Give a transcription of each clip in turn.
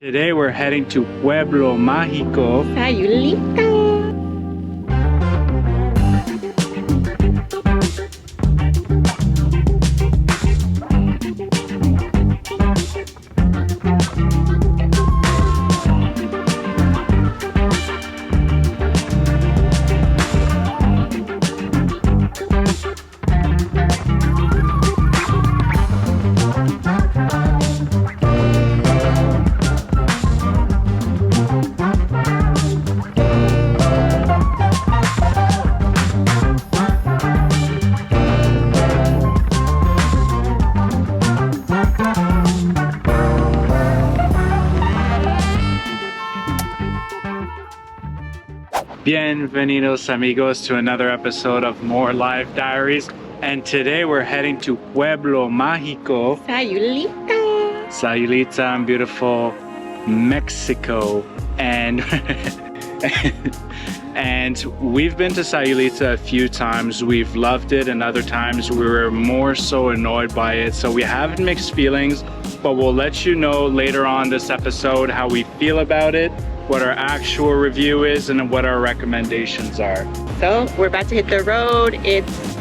Today we're heading to Pueblo Mágico. Sayulita. Bienvenidos amigos to another episode of More Live Diaries. And today we're heading to Pueblo Mágico. Sayulita. Sayulita in beautiful Mexico. And and we've been to Sayulita a few times. We've loved it, and other times we were more so annoyed by it. So we have mixed feelings, but we'll let you know later on this episode how we feel about it, what our actual review is, and what our recommendations are. So we're about to hit the road. It's,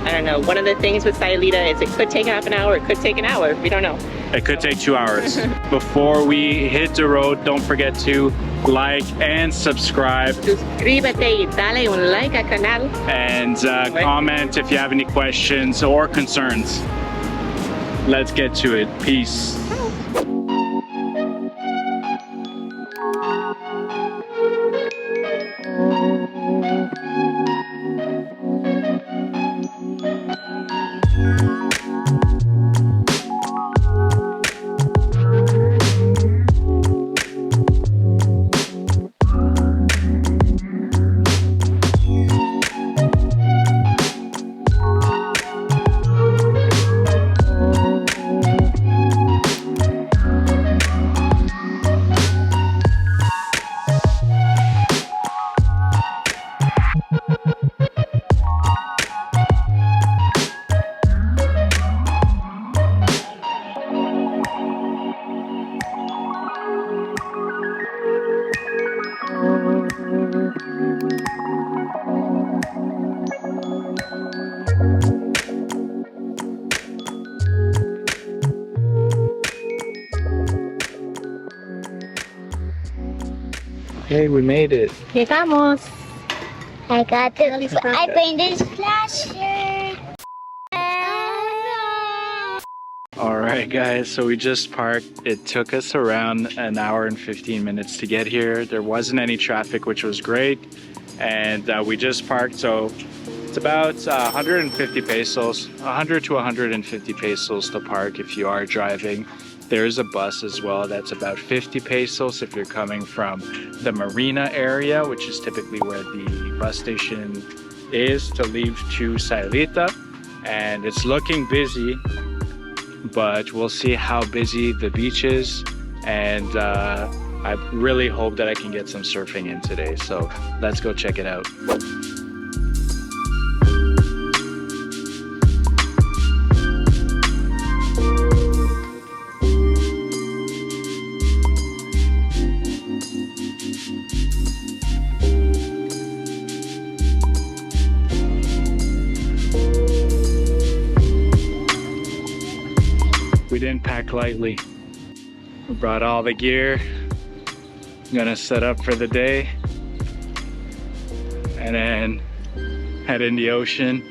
I don't know, one of the things with Sayulita is it could take half an hour, it could take an hour, we don't know. It could take 2 hours. Before we hit the road, don't forget to like and subscribe. Suscríbete y dale un like al canal. And comment if you have any questions or concerns. Let's get to it. Peace. Hey, we made it. Llegamos. I got this. I painted splash shirt. All right, guys, so we just parked. It took us around an hour and 15 minutes to get here. There wasn't any traffic, which was great. And we just parked, so it's about 150 pesos, 100 to 150 pesos to park if you are driving. There's a bus as well that's about 50 pesos if you're coming from the marina area, which is typically where the bus station is to leave to Sayulita. And it's looking busy, but we'll see how busy the beach is. And I really hope that I can get some surfing in today. So let's go check it out. We didn't pack lightly. We brought all the gear. Gonna set up for the day and then head in the ocean.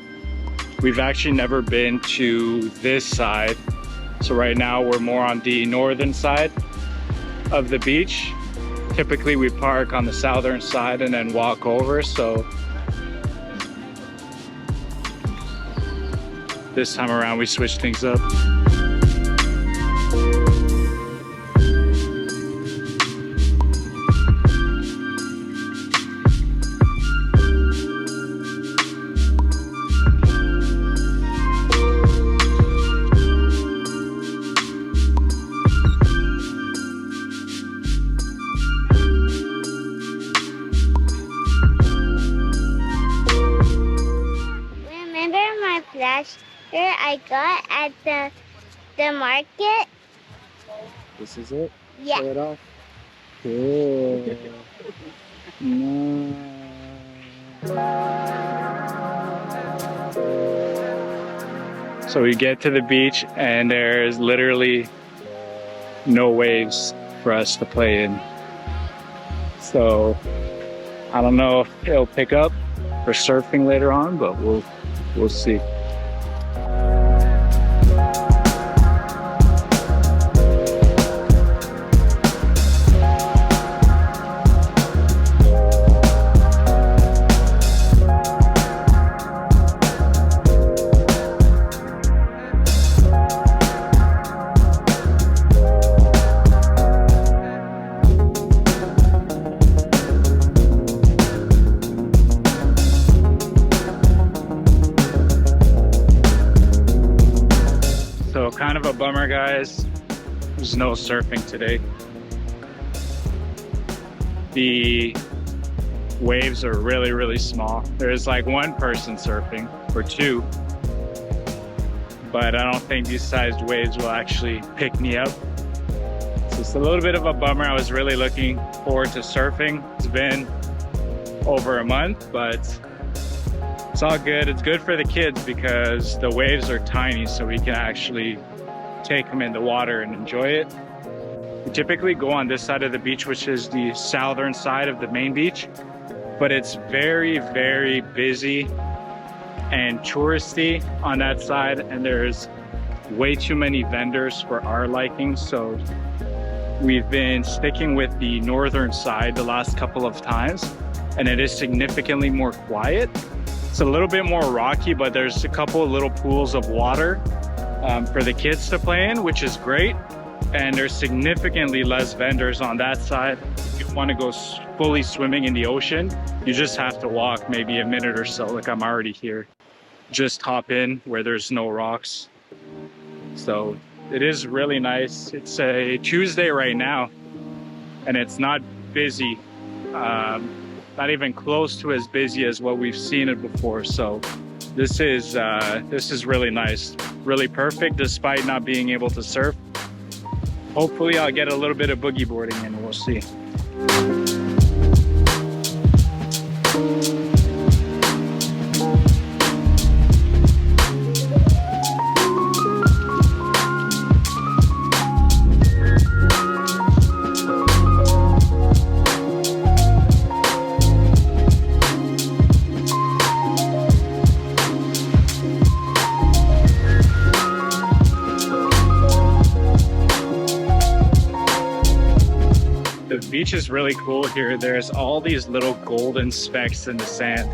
We've actually never been to this side. So right now we're more on the northern side of the beach. Typically we park on the southern side and then walk over. So this time around we switched things up. Splash shirt I got at the market. This is it? Yeah. Show it off. Cool. Nice. So we get to the beach and there's literally no waves for us to play in. So I don't know if it'll pick up for surfing later on, but we'll see. So kind of a bummer, guys. There's no surfing today. The waves are really, really small. There's like one person surfing or two, but I don't think these sized waves will actually pick me up. So it's a little bit of a bummer. I was really looking forward to surfing. It's been over a month, but it's all good. It's good for the kids because the waves are tiny, so we can actually take them in the water and enjoy it. We typically go on this side of the beach, which is the southern side of the main beach, but it's very, very busy and touristy on that side, and there's way too many vendors for our liking. So we've been sticking with the northern side the last couple of times, and it is significantly more quiet. It's a little bit more rocky, but there's a couple of little pools of water for the kids to play in, which is great. And there's significantly less vendors on that side. If you want to go fully swimming in the ocean, you just have to walk maybe a minute or so. Like I'm already here. Just hop in where there's no rocks. So it is really nice. It's a Tuesday right now, and it's not busy. Not even close to as busy as what we've seen it before. So this is really nice, really perfect despite not being able to surf. Hopefully I'll get a little bit of boogie boarding in, we'll see. The beach is really cool here. There's all these little golden specks in the sand.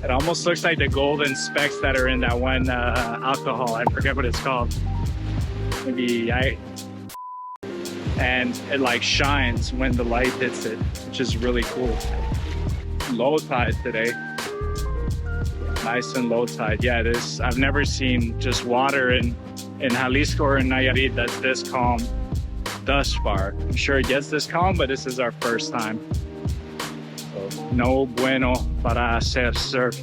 It almost looks like the golden specks that are in that one alcohol. I forget what it's called. And it like shines when the light hits it, which is really cool. Low tide today. Nice and low tide. Yeah, this I've never seen just water in Jalisco or in Nayarit that's this calm thus far. I'm sure it gets this calm, but this is our first time. So no bueno para hacer surf.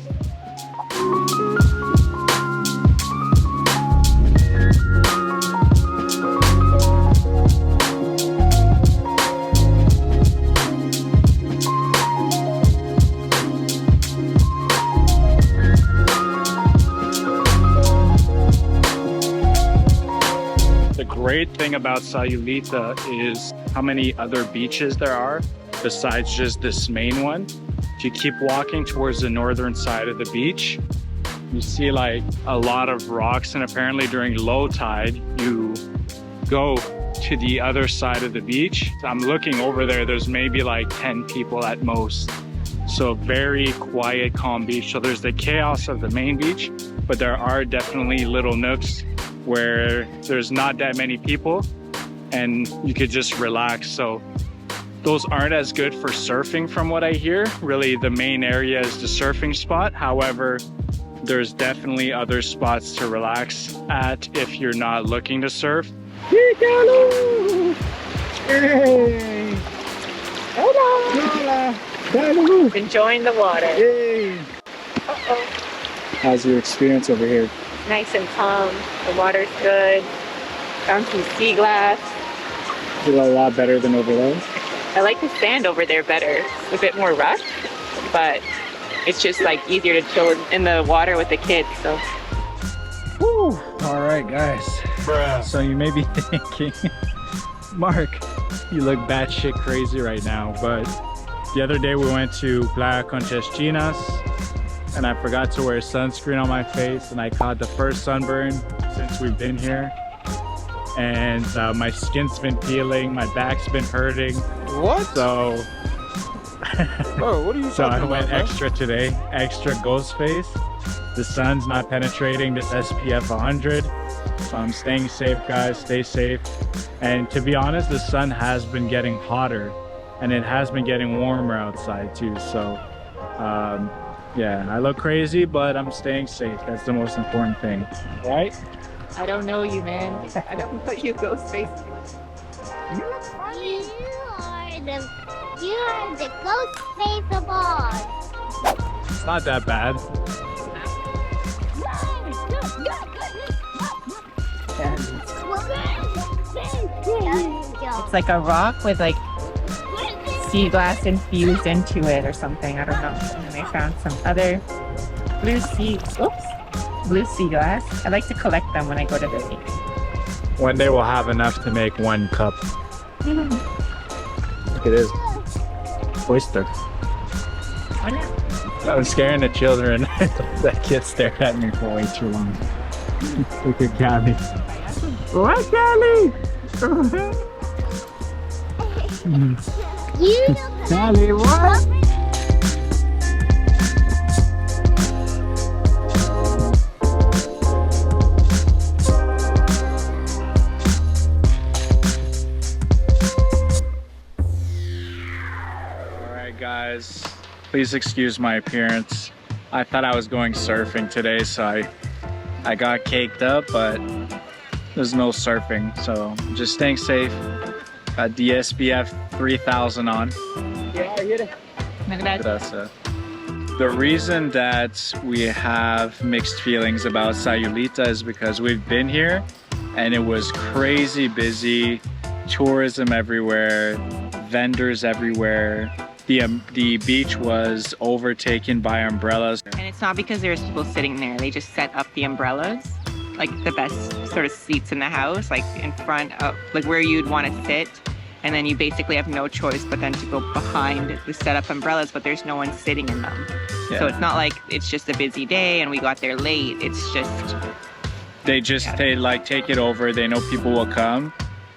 The great thing about Sayulita is how many other beaches there are besides just this main one. If you keep walking towards the northern side of the beach, you see like a lot of rocks, and apparently during low tide you go to the other side of the beach. I'm looking over there, there's maybe like 10 people at most. So very quiet, calm beach. So there's the chaos of the main beach, but there are definitely little nooks where there's not that many people and you could just relax. So those aren't as good for surfing from what I hear. Really the main area is the surfing spot. However, there's definitely other spots to relax at if you're not looking to surf. Hey. Hello. Hello. Enjoying the water. Hey. Uh-oh. How's your experience over here? Nice and calm. The water's good. Found some sea glass. feel a lot better than over there. I like the sand over there better. It's a bit more rough, but it's just like easier to chill in the water with the kids. So. Woo! All right, guys. Bruh. So you may be thinking, Mark, you look batshit crazy right now, but the other day we went to Playa Sayulita and I forgot to wear sunscreen on my face and I caught the first sunburn since we've been here. And my skin's been peeling, my back's been hurting. What? So, Bro, what are you so talking I about, went man? extra today, extra ghost face. The sun's not penetrating this SPF 100. So I'm staying safe, guys, stay safe. And to be honest, the sun has been getting hotter and it has been getting warmer outside too. So yeah, I look crazy, but I'm staying safe. That's the most important thing, right? I don't know you, man. I don't know you, ghost face. You are the ghost face of all. It's not that bad. It's like a rock with like sea glass infused into it or something. I don't know. And they found some other blue sea glass. I like to collect them when I go to the beach. One day we'll have enough to make one cup. Look at this. Oyster. Why not? I was scaring the children. That kid stared at me for way too long. Look at Callie. What, Callie? You Callie, what? Alright guys, please excuse my appearance. I thought I was going surfing today, so I got caked up, but there's no surfing, so I'm just staying safe. Got the SPF 3000 on. Gracias. The reason that we have mixed feelings about Sayulita is because we've been here and it was crazy busy, tourism everywhere, vendors everywhere. The beach was overtaken by umbrellas. And it's not because there's people sitting there. They just set up the umbrellas, like the best sort of seats in the house, like in front of, like where you'd want to sit. And then you basically have no choice but then to go behind the setup umbrellas, but there's no one sitting in them. Yeah. So it's not like it's just a busy day and we got there late. It's just... They like take it over. They know people will come.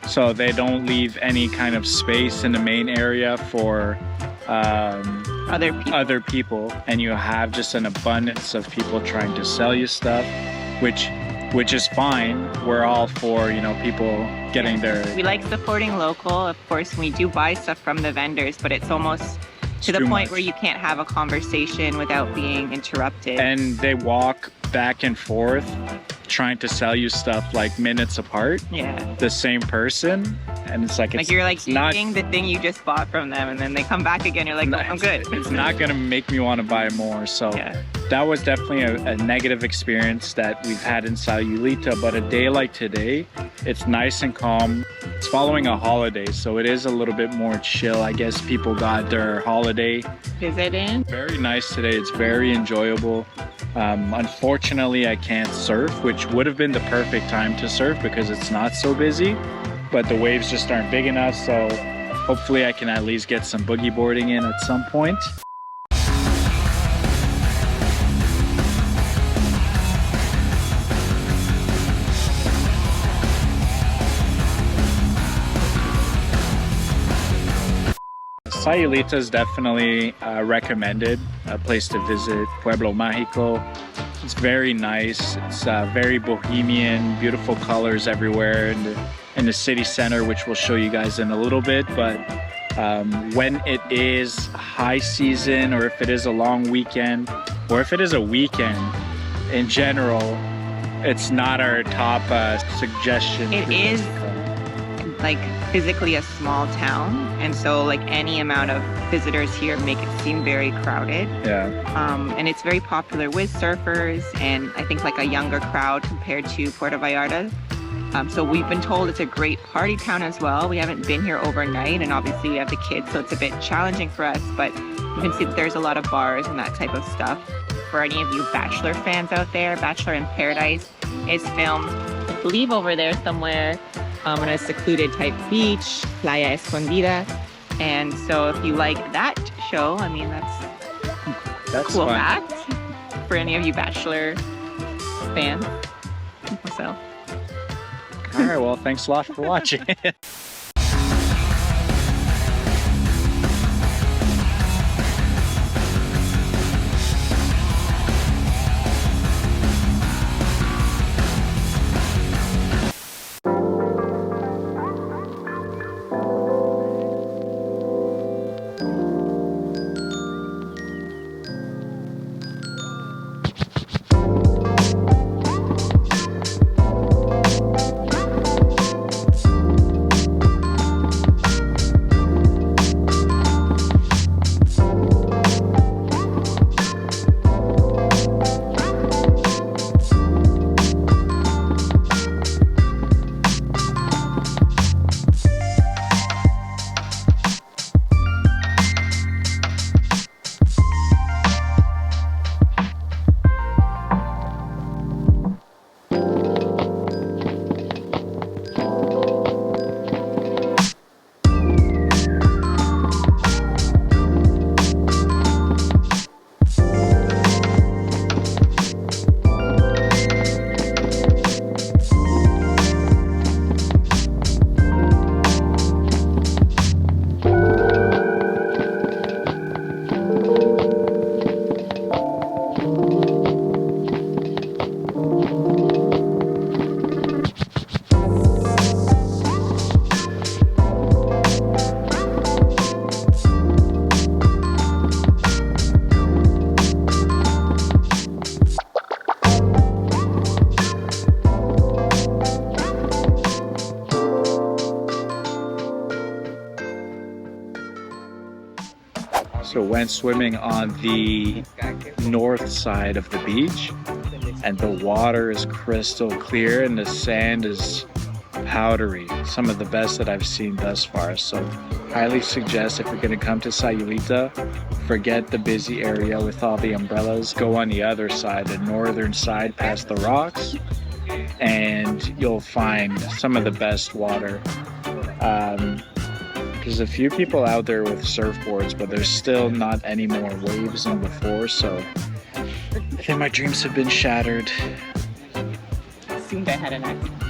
So they don't leave any kind of space in the main area for other people. And you have just an abundance of people trying to sell you stuff, which is fine. We're all for, you know, people getting their... We like supporting local. Of course, we do buy stuff from the vendors, but it's almost to the point where you can't have a conversation without being interrupted. And they walk back and forth trying to sell you stuff like minutes apart. Yeah. The same person. And it's like you're like eating the thing you just bought from them and then they come back again, you're like, oh, I'm good. It's not gonna make me want to buy more. So yeah. That was definitely a negative experience that we've had in Sayulita, but a day like today, it's nice and calm. It's following a holiday, so it is a little bit more chill. I guess people got their holiday visit in. Very nice today. It's very enjoyable. Unfortunately, I can't surf, which would have been the perfect time to surf because it's not so busy, but the waves just aren't big enough, so hopefully I can at least get some boogie boarding in at some point. Sayulita is definitely recommended, a place to visit. Pueblo Mágico. It's very nice. It's very bohemian, beautiful colors everywhere in the city center, which we'll show you guys in a little bit. But when it is high season, or if it is a long weekend, or if it is a weekend in general, it's not our top suggestion. It is like physically a small town, and so like any amount of visitors here make it seem very crowded. Yeah. And it's very popular with surfers and I think like a younger crowd compared to Puerto Vallarta. So we've been told it's a great party town as well. We haven't been here overnight, and obviously we have the kids, so it's a bit challenging for us, but you can see that there's a lot of bars and that type of stuff. For any of you Bachelor fans out there, Bachelor in Paradise is filmed, I believe, over there somewhere on a secluded type beach, Playa Escondida. And so if you like that show, I mean, that's cool fun. fact for any of you Bachelor fans. So. All right, well, thanks a lot for watching. So went swimming on the north side of the beach, and the water is crystal clear and the sand is powdery. Some of the best that I've seen thus far. So highly suggest if you're going to come to Sayulita, forget the busy area with all the umbrellas. Go on the other side, the northern side past the rocks, and you'll find some of the best water. There's a few people out there with surfboards, but there's still not any more waves than before, so I think my dreams have been shattered. Assumed I had an accident.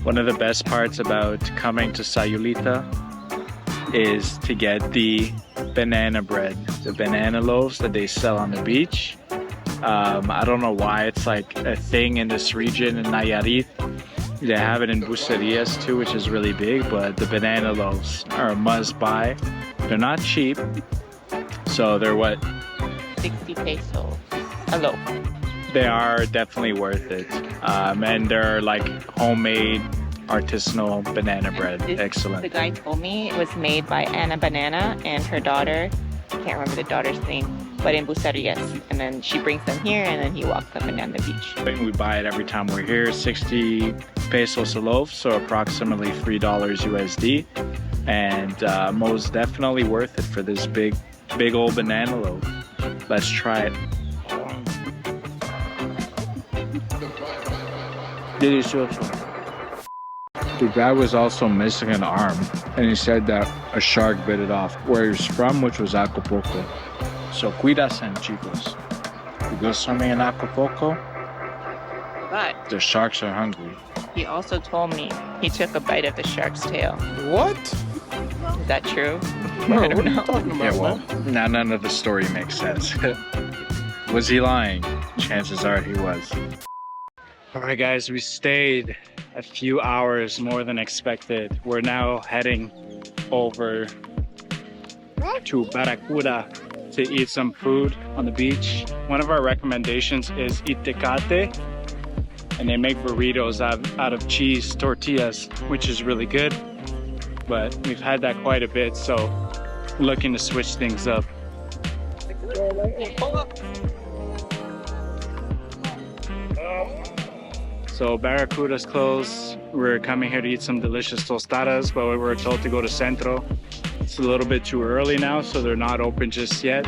One of the best parts about coming to Sayulita is to get the banana bread, the banana loaves that they sell on the beach. I don't know why it's like a thing in this region in Nayarit. They have it in bucerias too, which is really big, but the banana loaves are a must buy. They're not cheap, so they're what? 60 pesos a loaf. They are definitely worth it. And they're like homemade artisanal banana bread. Excellent. The guy told me it was made by Anna Banana and her daughter. I can't remember the daughter's name, but in bucerias. And then she brings them here, and then he walks up and down the beach. We buy it every time we're here, 60 pesos a loaf, so approximately $3 USD. And most definitely worth it for this big old banana loaf. Let's try it. Delicioso. The guy was also missing an arm, and he said that a shark bit it off where he's from, which was Acapulco. So cuídase, chicos. You go swimming in Acapulco, But the sharks are hungry. he also told me he took a bite of the shark's tail. What? Is that true? Bro, I what don't are you know. talking about, Yeah, well, man? now none of the story makes sense. Was he lying? Chances are he was. All right, guys, we stayed a few hours more than expected. We're now heading over to Barracuda to eat some food on the beach. One of our recommendations is Itecate, and they make burritos out of cheese tortillas, which is really good. But we've had that quite a bit, so looking to switch things up. So Barracuda's closed. We're coming here to eat some delicious tostadas, but we were told to go to Centro. It's a little bit too early now, so they're not open just yet.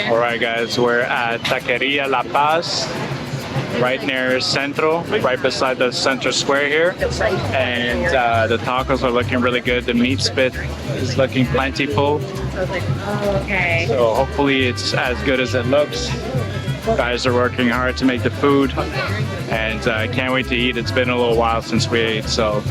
All right, guys, we're at Taqueria La Paz, right near Centro, right beside the Centro Square here. And the tacos are looking really good. The meat spit is looking plentiful. I was like, oh, okay. So hopefully it's as good as it looks. Guys are working hard to make the food, and I can't wait to eat. It's been a little while since we ate, so.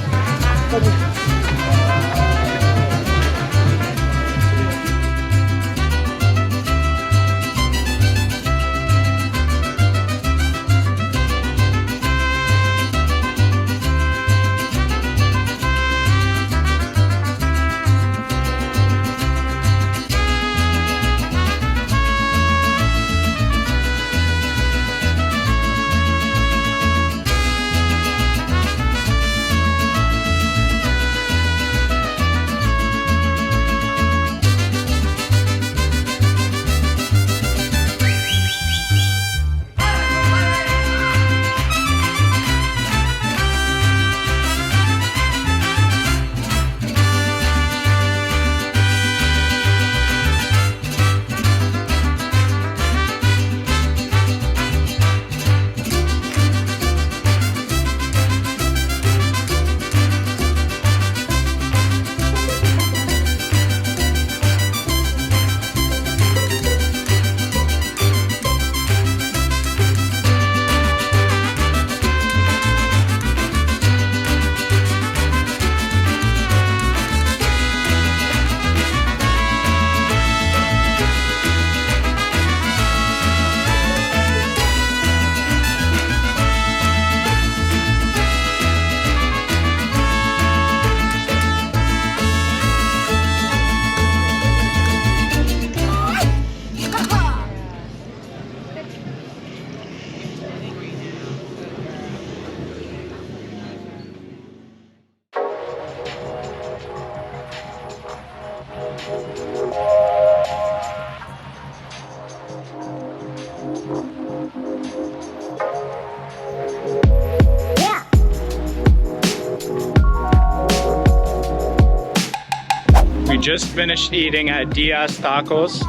Just finished eating at Diaz Tacos,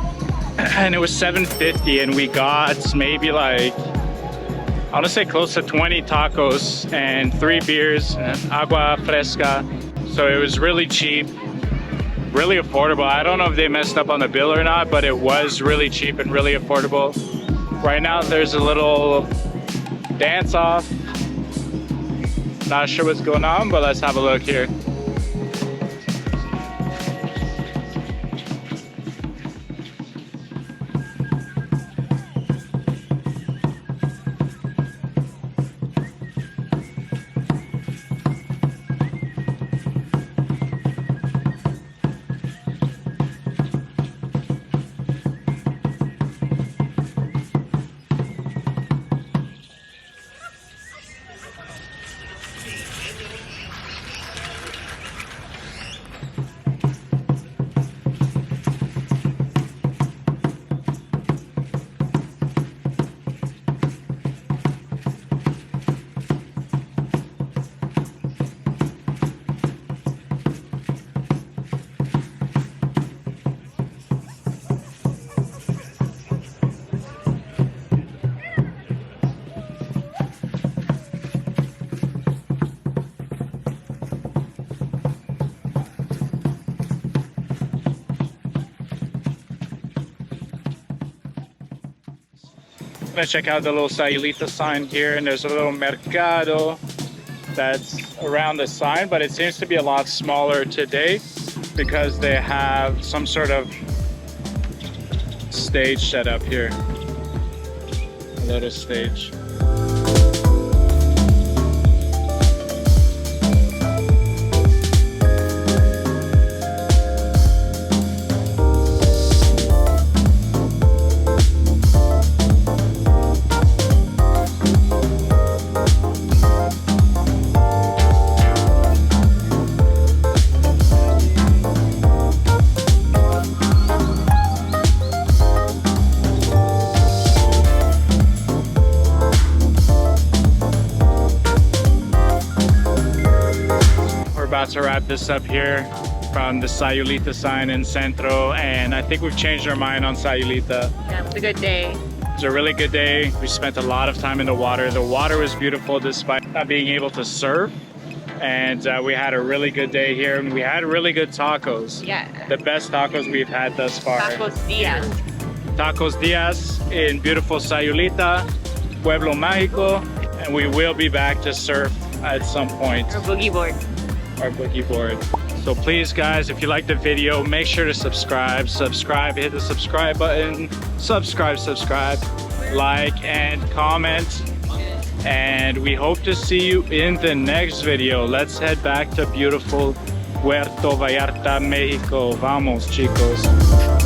and it was $7.50, and we got maybe like, I want to say close to 20 tacos and 3 beers and agua fresca. So it was really cheap, really affordable. I don't know if they messed up on the bill or not, but it was really cheap and really affordable. Right now there's a little dance off. Not sure what's going on, but let's have a look here. gonna check out the little Sayulita sign here, and there's a little mercado that's around the sign, but it seems to be a lot smaller today because they have some sort of stage set up here. A little stage. About to wrap this up here from the Sayulita sign in CENTRO, and I think we've changed our mind on Sayulita. Yeah, it was a good day. It was a really good day. We spent a lot of time in the water. The water was beautiful despite not being able to surf, and we had a really good day here, and we had really good tacos. Yeah. The best tacos we've had thus far. Tacos Diaz. Tacos Diaz in beautiful Sayulita, Pueblo Mágico, and we will be back to surf at some point. Or boogie board. Our boogie board. So please guys, if you like the video, make sure to subscribe, hit the subscribe button, subscribe, like and comment, and we hope to see you in the next video. Let's head back to beautiful Puerto Vallarta, Mexico. Vamos chicos.